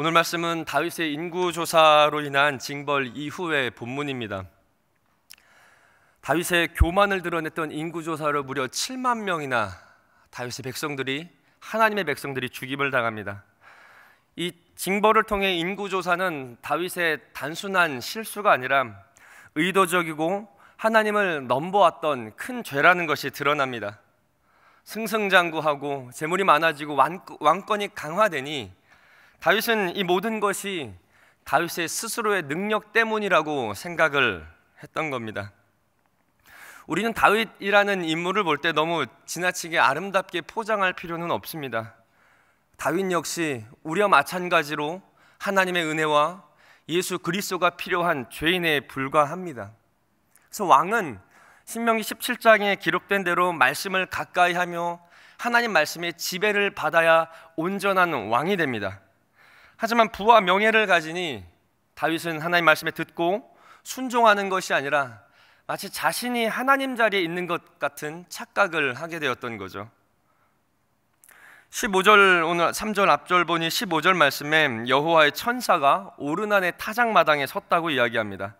오늘 말씀은 다윗의 인구조사로 인한 징벌 이후의 본문입니다. 다윗의 교만을 드러냈던 인구조사로 무려 7만 명이나 다윗의 백성들이, 하나님의 백성들이 죽임을 당합니다. 이 징벌을 통해 인구조사는 다윗의 단순한 실수가 아니라 의도적이고 하나님을 넘보았던 큰 죄라는 것이 드러납니다. 승승장구하고 재물이 많아지고 왕권이 강화되니 다윗은 이 모든 것이 다윗의 스스로의 능력 때문이라고 생각을 했던 겁니다. 우리는 다윗이라는 인물을 볼 때 너무 지나치게 아름답게 포장할 필요는 없습니다. 다윗 역시 우리와 마찬가지로 하나님의 은혜와 예수 그리스도가 필요한 죄인에 불과합니다. 그래서 왕은 신명기 17장에 기록된 대로 말씀을 가까이 하며 하나님 말씀의 지배를 받아야 온전한 왕이 됩니다. 하지만 부와 명예를 가지니 다윗은 하나님 말씀에 듣고 순종하는 것이 아니라 마치 자신이 하나님 자리에 있는 것 같은 착각을 하게 되었던 거죠. 15절, 오늘 3절 앞절 보니 15절 말씀에 여호와의 천사가 오르난의 타작마당에 섰다고 이야기합니다.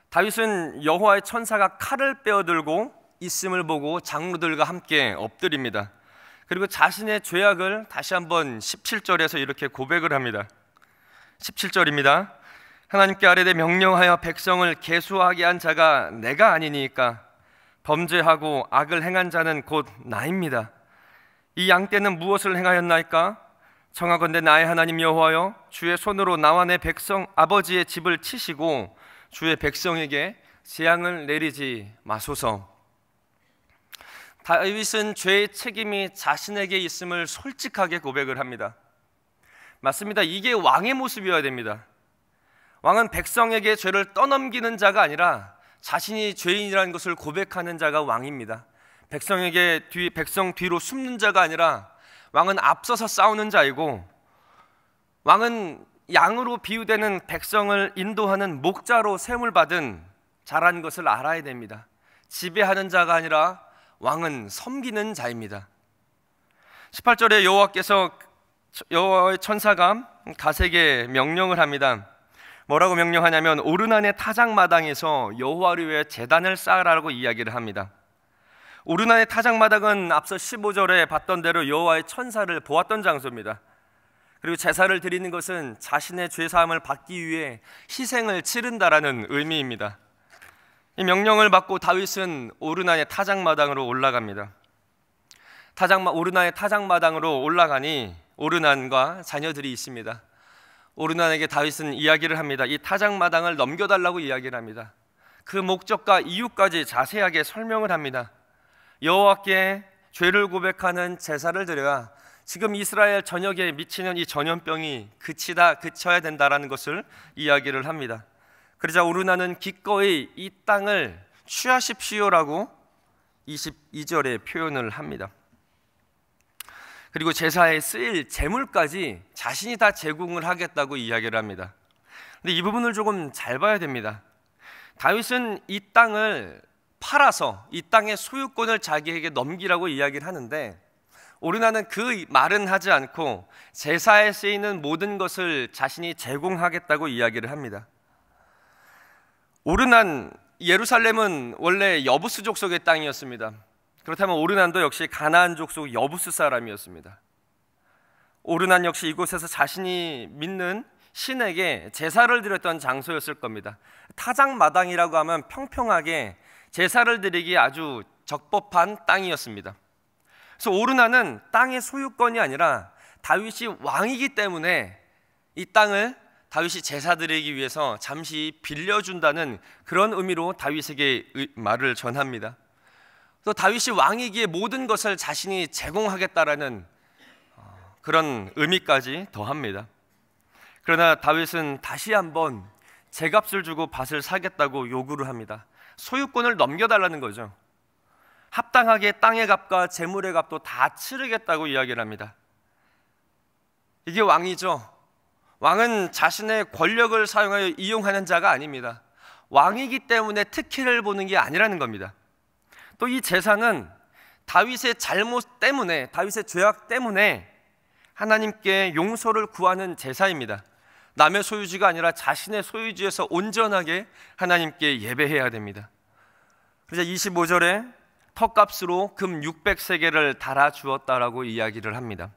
다윗은 여호와의 천사가 칼을 빼어들고 있음을 보고 장로들과 함께 엎드립니다. 그리고 자신의 죄악을 다시 한번 17절에서 이렇게 고백을 합니다. 17절입니다. 하나님께 아뢰되 명령하여 백성을 계수하게 한 자가 내가 아니니까 범죄하고 악을 행한 자는 곧 나입니다. 이 양떼는 무엇을 행하였나이까? 청하건대 나의 하나님 여호와여, 주의 손으로 나와 내 백성 아버지의 집을 치시고 주의 백성에게 재앙을 내리지 마소서. 다윗은 죄의 책임이 자신에게 있음을 솔직하게 고백을 합니다. 맞습니다. 이게 왕의 모습이어야 됩니다. 왕은 백성에게 죄를 떠넘기는 자가 아니라 자신이 죄인이라는 것을 고백하는 자가 왕입니다. 백성 뒤로 숨는 자가 아니라 왕은 앞서서 싸우는 자이고, 왕은 양으로 비유되는 백성을 인도하는 목자로 세움을 받은 자라는 것을 알아야 됩니다. 지배하는 자가 아니라 왕은 섬기는 자입니다. 18절에 여호와의 천사가 갓에게 명령을 합니다. 뭐라고 명령하냐면 오르난의 타작마당에서 여호와를 위해 제단을 쌓으라고 이야기를 합니다. 오르난의 타작마당은 앞서 15절에 봤던 대로 여호와의 천사를 보았던 장소입니다. 그리고 제사를 드리는 것은 자신의 죄사함을 받기 위해 희생을 치른다라는 의미입니다. 이 명령을 받고 다윗은 오르난의 타작마당으로 올라갑니다. 오르난의 타작마당으로 올라가니 오르난과 자녀들이 있습니다. 오르난에게 다윗은 이야기를 합니다. 이 타작마당을 넘겨달라고 이야기를 합니다. 그 목적과 이유까지 자세하게 설명을 합니다. 여호와께 죄를 고백하는 제사를 드려야 지금 이스라엘 전역에 미치는 이 전염병이 그쳐야 된다라는 것을 이야기를 합니다. 그러자 오르난은 기꺼이 이 땅을 취하십시오라고 22절에 표현을 합니다. 그리고 제사에 쓰일 제물까지 자신이 다 제공을 하겠다고 이야기를 합니다. 근데 이 부분을 조금 잘 봐야 됩니다. 다윗은 이 땅을 팔아서 이 땅의 소유권을 자기에게 넘기라고 이야기를 하는데, 오르난은 그 말은 하지 않고 제사에 쓰이는 모든 것을 자신이 제공하겠다고 이야기를 합니다. 오르난, 예루살렘은 원래 여부스 족속의 땅이었습니다. 그렇다면 오르난도 역시 가나안 족속 여부스 사람이었습니다. 오르난 역시 이곳에서 자신이 믿는 신에게 제사를 드렸던 장소였을 겁니다. 타작마당이라고 하면 평평하게 제사를 드리기 아주 적법한 땅이었습니다. 그래서 오르난은 땅의 소유권이 아니라 다윗이 왕이기 때문에 이 땅을 다윗이 제사 드리기 위해서 잠시 빌려준다는 그런 의미로 다윗에게 말을 전합니다. 또 다윗이 왕이기에 모든 것을 자신이 제공하겠다라는 그런 의미까지 더합니다. 그러나 다윗은 다시 한번 제값을 주고 밭을 사겠다고 요구를 합니다. 소유권을 넘겨달라는 거죠. 합당하게 땅의 값과 재물의 값도 다 치르겠다고 이야기를 합니다. 이게 왕이죠. 왕은 자신의 권력을 사용하여 이용하는 자가 아닙니다. 왕이기 때문에 특혜를 보는 게 아니라는 겁니다. 또 이 제사는 다윗의 잘못 때문에, 다윗의 죄악 때문에 하나님께 용서를 구하는 제사입니다. 남의 소유지가 아니라 자신의 소유지에서 온전하게 하나님께 예배해야 됩니다. 그래서 25절에 턱값으로 금 600세겔을 달아주었다라고 이야기를 합니다.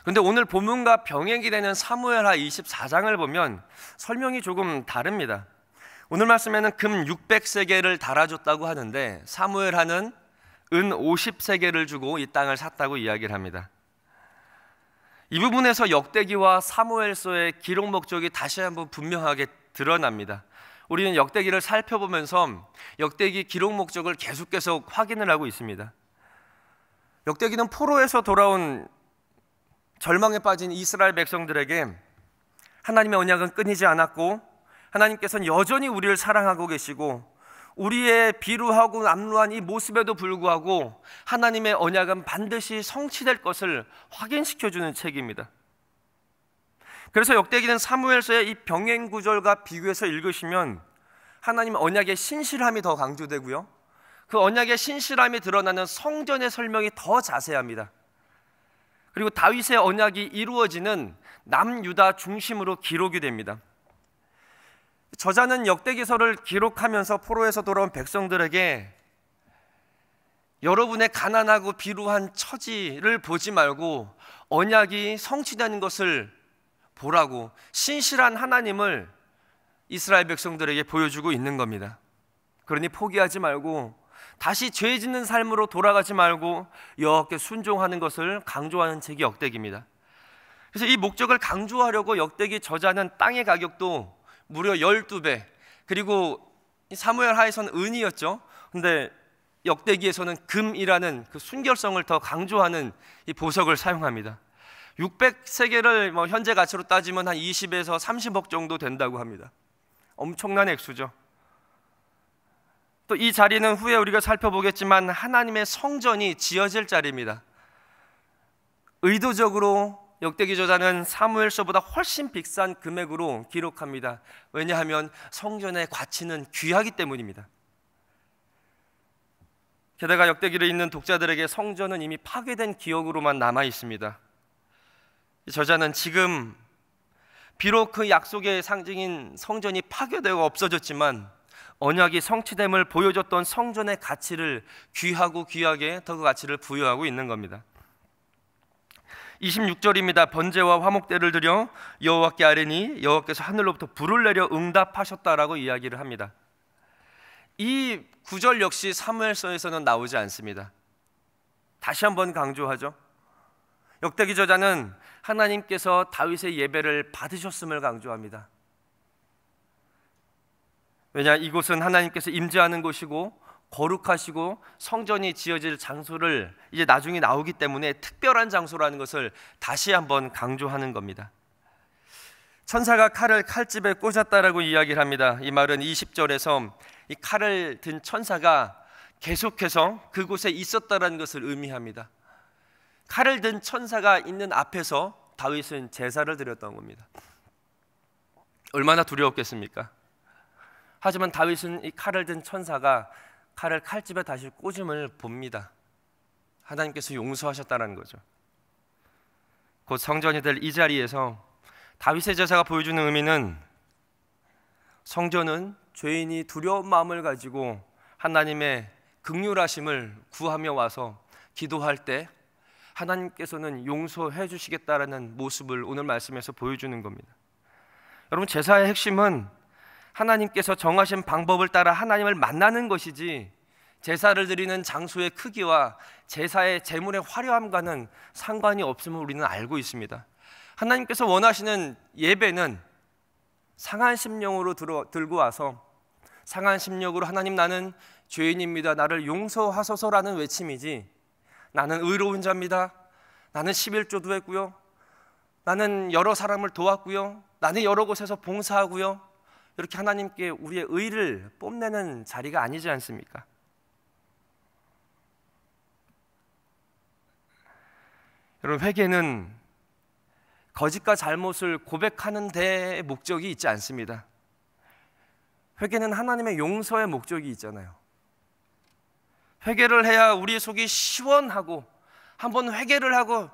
그런데 오늘 본문과 병행이 되는 사무엘하 24장을 보면 설명이 조금 다릅니다. 오늘 말씀에는 금 600세겔을 달아줬다고 하는데 사무엘하는 은 50세겔을 주고 이 땅을 샀다고 이야기를 합니다. 이 부분에서 역대기와 사무엘서의 기록 목적이 다시 한번 분명하게 드러납니다. 우리는 역대기를 살펴보면서 역대기 기록 목적을 계속 확인을 하고 있습니다. 역대기는 포로에서 돌아온 절망에 빠진 이스라엘 백성들에게 하나님의 언약은 끊이지 않았고 하나님께서는 여전히 우리를 사랑하고 계시고 우리의 비루하고 남루한 이 모습에도 불구하고 하나님의 언약은 반드시 성취될 것을 확인시켜주는 책입니다. 그래서 역대기는 사무엘서의 이 병행 구절과 비교해서 읽으시면 하나님의 언약의 신실함이 더 강조되고요, 그 언약의 신실함이 드러나는 성전의 설명이 더 자세합니다. 그리고 다윗의 언약이 이루어지는 남유다 중심으로 기록이 됩니다. 저자는 역대기서를 기록하면서 포로에서 돌아온 백성들에게 여러분의 가난하고 비루한 처지를 보지 말고 언약이 성취되는 것을 보라고 신실한 하나님을 이스라엘 백성들에게 보여주고 있는 겁니다. 그러니 포기하지 말고 다시 죄 짓는 삶으로 돌아가지 말고 여호와께 순종하는 것을 강조하는 책이 역대기입니다. 그래서 이 목적을 강조하려고 역대기 저자는 땅의 가격도 무려 12배, 그리고 사무엘하에서는 은이었죠. 근데 역대기에서는 금이라는 그 순결성을 더 강조하는 이 보석을 사용합니다. 600세겔을 현재 가치로 따지면 한 20에서 30억 정도 된다고 합니다. 엄청난 액수죠. 또 이 자리는 후에 우리가 살펴보겠지만 하나님의 성전이 지어질 자리입니다. 의도적으로 역대기 저자는 사무엘서보다 훨씬 비싼 금액으로 기록합니다. 왜냐하면 성전의 가치는 귀하기 때문입니다. 게다가 역대기를 읽는 독자들에게 성전은 이미 파괴된 기억으로만 남아 있습니다. 저자는 지금 비록 그 약속의 상징인 성전이 파괴되고 없어졌지만 언약이 성취됨을 보여줬던 성전의 가치를 귀하게 더 그 가치를 부여하고 있는 겁니다. 26절입니다. 번제와 화목대를 드려 여호와께 아뢰니 여호와께서 하늘로부터 불을 내려 응답하셨다라고 이야기를 합니다. 이 구절 역시 사무엘서에서는 나오지 않습니다. 다시 한번 강조하죠. 역대기 저자는 하나님께서 다윗의 예배를 받으셨음을 강조합니다. 왜냐, 이곳은 하나님께서 임재하는 곳이고 거룩하시고 성전이 지어질 장소를 이제 나중에 나오기 때문에 특별한 장소라는 것을 다시 한번 강조하는 겁니다. 천사가 칼을 칼집에 꽂았다라고 이야기를 합니다. 이 말은 20절에서 이 칼을 든 천사가 계속해서 그곳에 있었다라는 것을 의미합니다. 칼을 든 천사가 있는 앞에서 다윗은 제사를 드렸던 겁니다. 얼마나 두려웠겠습니까? 하지만 다윗은 이 칼을 든 천사가 칼을 칼집에 다시 꽂음을 봅니다. 하나님께서 용서하셨다는 거죠. 곧 성전이 될 이 자리에서 다윗의 제사가 보여주는 의미는 성전은 죄인이 두려운 마음을 가지고 하나님의 긍휼하심을 구하며 와서 기도할 때 하나님께서는 용서해 주시겠다라는 모습을 오늘 말씀에서 보여주는 겁니다. 여러분, 제사의 핵심은 하나님께서 정하신 방법을 따라 하나님을 만나는 것이지 제사를 드리는 장소의 크기와 제사의 제물의 화려함과는 상관이 없음을 우리는 알고 있습니다. 하나님께서 원하시는 예배는 상한 심령으로 들고 와서 상한 심령으로 하나님, 나는 죄인입니다, 나를 용서하소서라는 외침이지 나는 의로운 자입니다, 나는 11조도 했고요, 나는 여러 사람을 도왔고요, 나는 여러 곳에서 봉사하고요, 이렇게 하나님께 우리의 의를 뽐내는 자리가 아니지 않습니까? 여러분, 회개는 거짓과 잘못을 고백하는 데에 목적이 있지 않습니다. 회개는 하나님의 용서의 목적이 있잖아요. 회개를 해야 우리 속이 시원하고, 한번 회개를 하고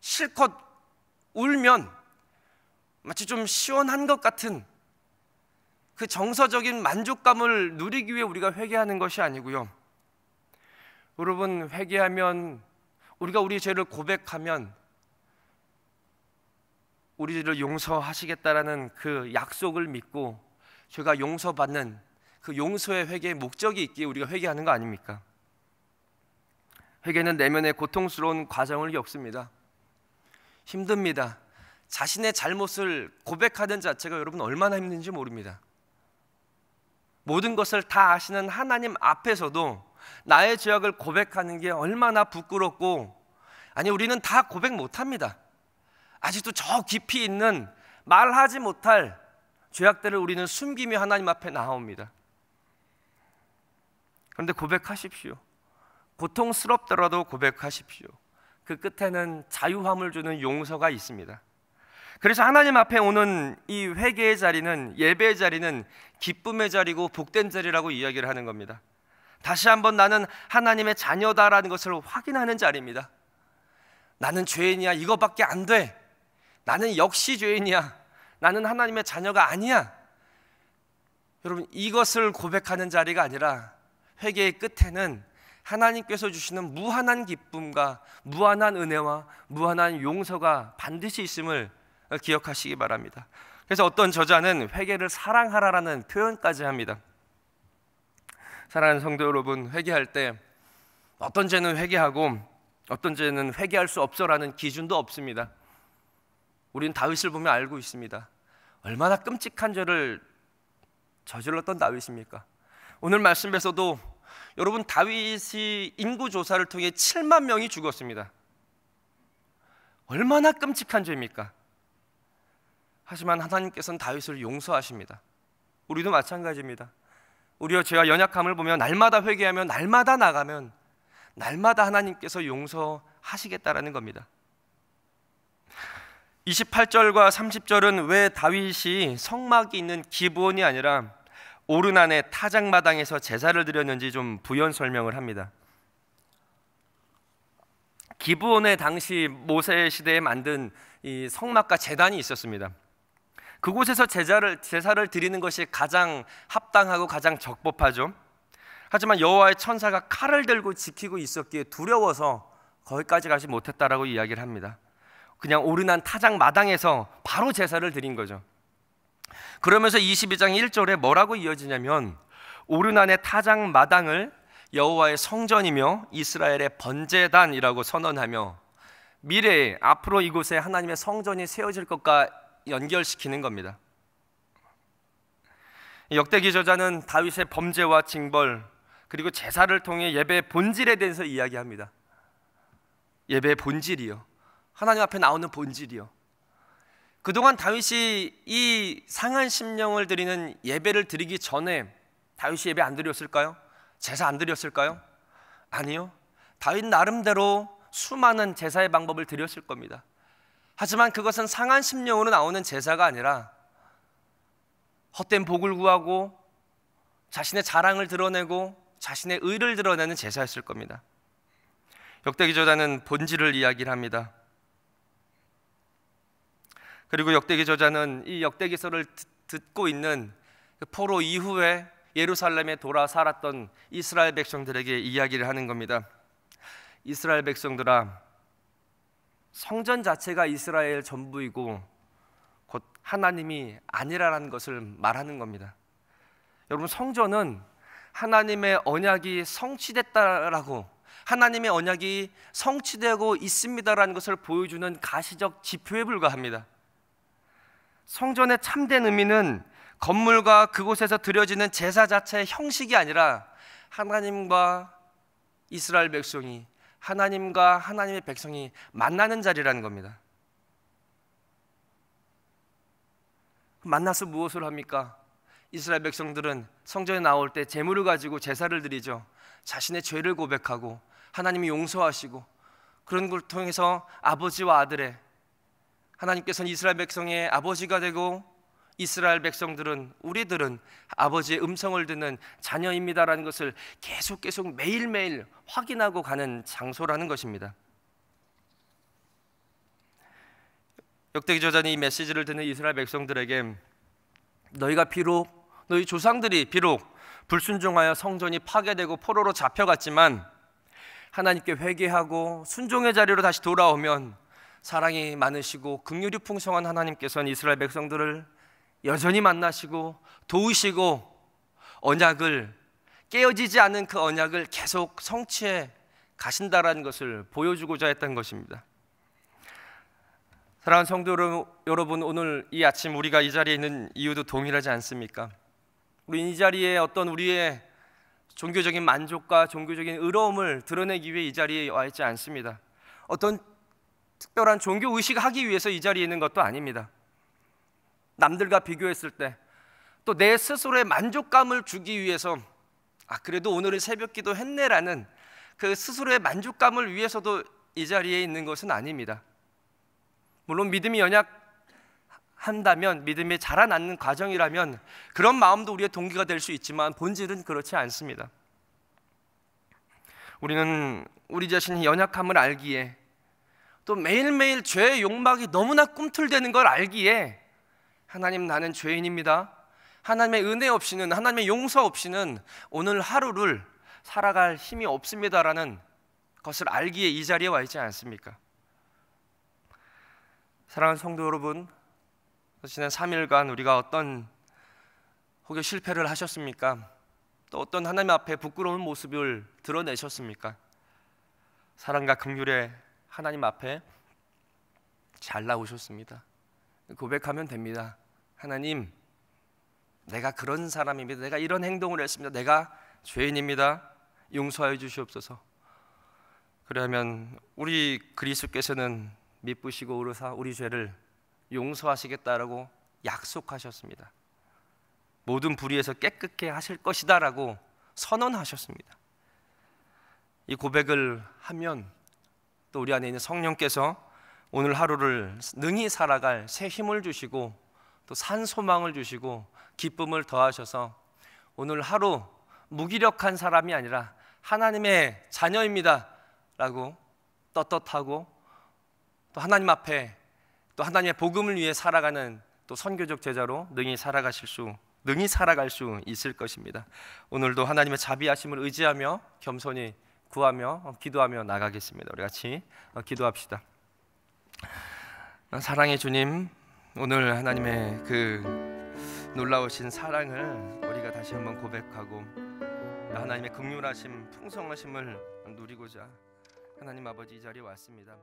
실컷 울면 마치 좀 시원한 것 같은 그 정서적인 만족감을 누리기 위해 우리가 회개하는 것이 아니고요. 여러분, 회개하면, 우리가 우리 죄를 고백하면 우리를 용서하시겠다라는 그 약속을 믿고 죄가 용서받는 그 용서의 회개의 목적이 있기에 우리가 회개하는 거 아닙니까? 회개는 내면의 고통스러운 과정을 겪습니다. 힘듭니다. 자신의 잘못을 고백하는 자체가 여러분 얼마나 힘든지 모릅니다. 모든 것을 다 아시는 하나님 앞에서도 나의 죄악을 고백하는 게 얼마나 부끄럽고, 아니 우리는 다 고백 못합니다. 아직도 저 깊이 있는 말하지 못할 죄악들을 우리는 숨기며 하나님 앞에 나옵니다. 그런데 고백하십시오. 고통스럽더라도 고백하십시오. 그 끝에는 자유함을 주는 용서가 있습니다. 그래서 하나님 앞에 오는 이 회개의 자리는, 예배의 자리는 기쁨의 자리고 복된 자리라고 이야기를 하는 겁니다. 다시 한번 나는 하나님의 자녀다라는 것을 확인하는 자리입니다. 나는 죄인이야, 이거밖에 안 돼. 나는 역시 죄인이야. 나는 하나님의 자녀가 아니야. 여러분, 이것을 고백하는 자리가 아니라 회개의 끝에는 하나님께서 주시는 무한한 기쁨과 무한한 은혜와 무한한 용서가 반드시 있음을 기억하시기 바랍니다. 그래서 어떤 저자는 회개를 사랑하라라는 표현까지 합니다. 사랑하는 성도 여러분, 회개할 때 어떤 죄는 회개하고 어떤 죄는 회개할 수 없어라는 기준도 없습니다. 우리는 다윗을 보면 알고 있습니다. 얼마나 끔찍한 죄를 저질렀던 다윗입니까? 오늘 말씀에서도 여러분, 다윗이 인구조사를 통해 7만 명이 죽었습니다. 얼마나 끔찍한 죄입니까? 하지만 하나님께서는 다윗을 용서하십니다. 우리도 마찬가지입니다. 우리의 죄와 연약함을 보며 날마다 회개하며 날마다 나가면 날마다 하나님께서 용서하시겠다라는 겁니다. 28절과 30절은 왜 다윗이 성막이 있는 기브온이 아니라 오르난의 타작마당에서 제사를 드렸는지 좀 부연 설명을 합니다. 기브온에 당시 모세 시대에 만든 이 성막과 제단이 있었습니다. 그곳에서 제사를 드리는 것이 가장 합당하고 가장 적법하죠. 하지만 여호와의 천사가 칼을 들고 지키고 있었기에 두려워서 거기까지 가지 못했다라고 이야기를 합니다. 그냥 오르난 타작 마당에서 바로 제사를 드린 거죠. 그러면서 22장 1절에 뭐라고 이어지냐면, 오르난의 타작 마당을 여호와의 성전이며 이스라엘의 번제단이라고 선언하며 미래에 앞으로 이곳에 하나님의 성전이 세워질 것과 연결시키는 겁니다. 역대기 저자는 다윗의 범죄와 징벌 그리고 제사를 통해 예배의 본질에 대해서 이야기합니다. 예배의 본질이요, 하나님 앞에 나오는 본질이요. 그동안 다윗이 이 상한 심령을 드리는 예배를 드리기 전에 다윗이 예배 안 드렸을까요? 제사 안 드렸을까요? 아니요. 다윗 나름대로 수많은 제사의 방법을 드렸을 겁니다. 하지만 그것은 상한 심령으로 나오는 제사가 아니라 헛된 복을 구하고 자신의 자랑을 드러내고 자신의 의를 드러내는 제사였을 겁니다. 역대기 저자는 본질을 이야기를 합니다. 그리고 역대기 저자는 이 역대기서를 듣고 있는 포로 이후에 예루살렘에 돌아 살았던 이스라엘 백성들에게 이야기를 하는 겁니다. 이스라엘 백성들아, 성전 자체가 이스라엘 전부이고 곧 하나님이 아니라는 것을 말하는 겁니다. 여러분, 성전은 하나님의 언약이 성취됐다라고, 하나님의 언약이 성취되고 있습니다라는 것을 보여주는 가시적 지표에 불과합니다. 성전의 참된 의미는 건물과 그곳에서 드려지는 제사 자체의 형식이 아니라 하나님과 이스라엘 백성이, 하나님과 하나님의 백성이 만나는 자리라는 겁니다. 만나서 무엇을 합니까? 이스라엘 백성들은 성전에 나올 때 제물을 가지고 제사를 드리죠. 자신의 죄를 고백하고 하나님이 용서하시고, 그런 걸 통해서 아버지와 아들의, 하나님께서는 이스라엘 백성의 아버지가 되고 이스라엘 백성들은, 우리들은 아버지의 음성을 듣는 자녀입니다라는 것을 계속 매일매일 확인하고 가는 장소라는 것입니다. 역대기 저자는 이 메시지를 듣는 이스라엘 백성들에게 너희 조상들이 비록 불순종하여 성전이 파괴되고 포로로 잡혀갔지만 하나님께 회개하고 순종의 자리로 다시 돌아오면 사랑이 많으시고 긍휼이 풍성한 하나님께서는 이스라엘 백성들을 여전히 만나시고 도우시고 깨어지지 않은 그 언약을 계속 성취해 가신다라는 것을 보여주고자 했던 것입니다. 사랑하는 성도 여러분, 오늘 이 아침 우리가 이 자리에 있는 이유도 동일하지 않습니까? 우리 이 자리에 어떤 우리의 종교적인 만족과 종교적인 의로움을 드러내기 위해 이 자리에 와 있지 않습니다. 어떤 특별한 종교 의식을 하기 위해서 이 자리에 있는 것도 아닙니다. 남들과 비교했을 때 또 내 스스로의 만족감을 주기 위해서 그래도 오늘은 새벽기도 했네라는 그 스스로의 만족감을 위해서도 이 자리에 있는 것은 아닙니다. 물론 믿음이 연약한다면, 믿음이 자라나는 과정이라면 그런 마음도 우리의 동기가 될 수 있지만 본질은 그렇지 않습니다. 우리는 우리 자신의 연약함을 알기에, 또 매일매일 죄의 욕망이 너무나 꿈틀대는 걸 알기에 하나님, 나는 죄인입니다. 하나님의 은혜 없이는, 하나님의 용서 없이는 오늘 하루를 살아갈 힘이 없습니다라는 것을 알기에 이 자리에 와 있지 않습니까? 사랑하는 성도 여러분, 지난 3일간 우리가 어떤 혹여 실패를 하셨습니까? 또 어떤 하나님 앞에 부끄러운 모습을 드러내셨습니까? 사랑과 긍휼의 하나님 앞에 잘 나오셨습니다. 고백하면 됩니다. 하나님, 내가 그런 사람입니다. 내가 이런 행동을 했습니다. 내가 죄인입니다. 용서하여 주시옵소서. 그러면 우리 그리스도께서는 미쁘시고 의로사 우리 죄를 용서하시겠다라고 약속하셨습니다. 모든 불의에서 깨끗게 하실 것이다라고 선언하셨습니다. 이 고백을 하면 또 우리 안에 있는 성령께서 오늘 하루를 능히 살아갈 새 힘을 주시고 또 산 소망을 주시고 기쁨을 더하셔서 오늘 하루 무기력한 사람이 아니라 하나님의 자녀입니다 라고 떳떳하고 또 하나님 앞에 또 하나님의 복음을 위해 살아가는 또 선교적 제자로 능히 살아갈 수 있을 것입니다. 오늘도 하나님의 자비하심을 의지하며 겸손히 구하며 기도하며 나가겠습니다. 우리 같이 기도합시다. 사랑의 주님, 오늘 하나님의 그 놀라우신 사랑을 우리가 다시 한번 고백하고 하나님의 긍휼하심, 풍성하심을 누리고자 하나님 아버지 이 자리에 왔습니다.